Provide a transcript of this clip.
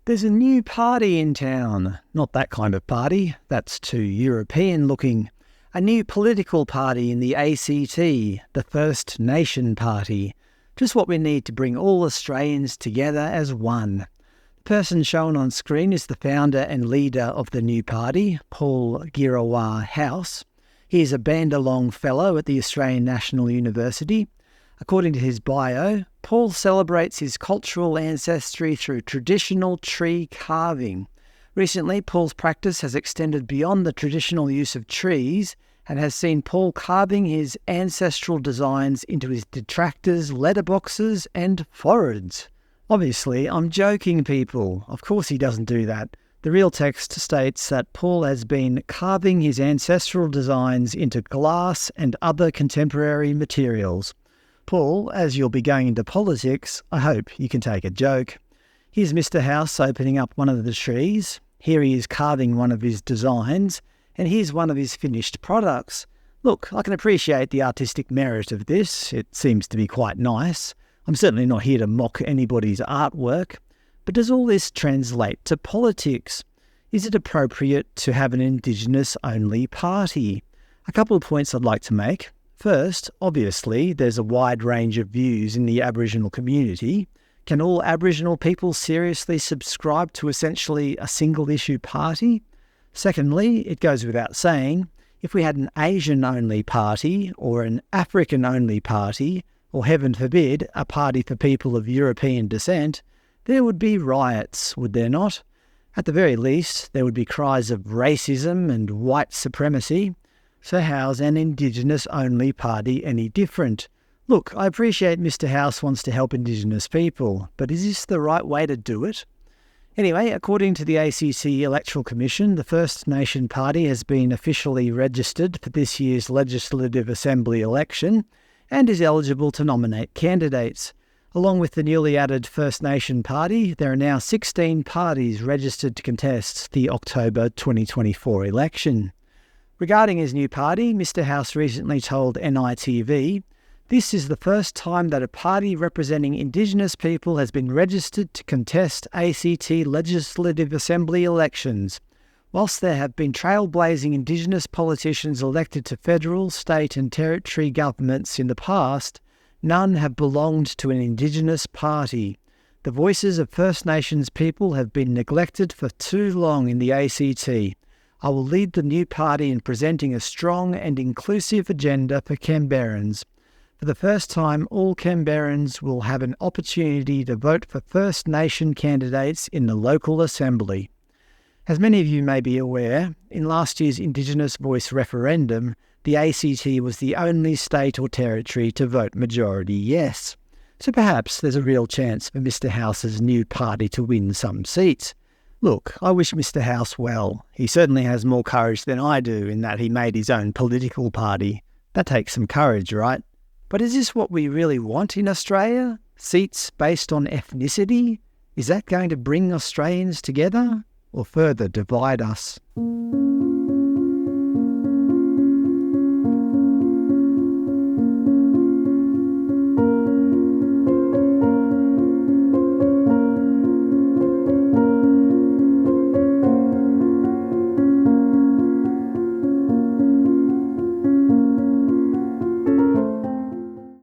There's a new party in town. Not that kind of party. That's too European looking. A new political party in the ACT, the First Nation Party. Just what we need to bring all Australians together as one. The person shown on screen is the founder and leader of the new party, Paul Girrawah House. He is a Bandalang Fellow at the Australian National University. According to his bio, Paul celebrates his cultural ancestry through traditional tree carving. Recently, Paul's practice has extended beyond the traditional use of trees and has seen Paul carving his ancestral designs into his detractors, letterboxes and foreheads. Obviously, I'm joking, people. Of course he doesn't do that. The real text states that Paul has been carving his ancestral designs into glass and other contemporary materials. Paul, as you'll be going into politics, I hope you can take a joke. Here's Mr. House opening up one of the trees. Here he is carving one of his designs, and here's one of his finished products. Look, I can appreciate the artistic merit of this. It seems to be quite nice. I'm certainly not here to mock anybody's artwork. But does all this translate to politics? Is it appropriate to have an Indigenous-only party? A couple of points I'd like to make. First, obviously, there's a wide range of views in the Aboriginal community. Can all Aboriginal people seriously subscribe to essentially a single-issue party? Secondly, it goes without saying, if we had an Asian-only party or an African-only party, or heaven forbid, a party for people of European descent, there would be riots, would there not? At the very least, there would be cries of racism and white supremacy. So how's an Indigenous-only party any different? Look, I appreciate Mr. House wants to help Indigenous people, but is this the right way to do it? Anyway, according to the ACT Electoral Commission, the First Nation Party has been officially registered for this year's Legislative Assembly election and is eligible to nominate candidates. Along with the newly added First Nation Party, there are now 16 parties registered to contest the October 2024 election. Regarding his new party, Mr. House recently told NITV, "This is the first time that a party representing Indigenous people has been registered to contest ACT Legislative Assembly elections. Whilst there have been trailblazing Indigenous politicians elected to federal, state and territory governments in the past, none have belonged to an Indigenous party. The voices of First Nations people have been neglected for too long in the ACT. I will lead the new party in presenting a strong and inclusive agenda for Canberrans. For the first time, all Canberrans will have an opportunity to vote for First Nation candidates in the local assembly." As many of you may be aware, in last year's Indigenous Voice referendum, the ACT was the only state or territory to vote majority yes. So perhaps there's a real chance for Mr. House's new party to win some seats. Look, I wish Mr. House well. He certainly has more courage than I do in that he made his own political party. That takes some courage, right? But is this what we really want in Australia? Seats based on ethnicity? Is that going to bring Australians together or further divide us?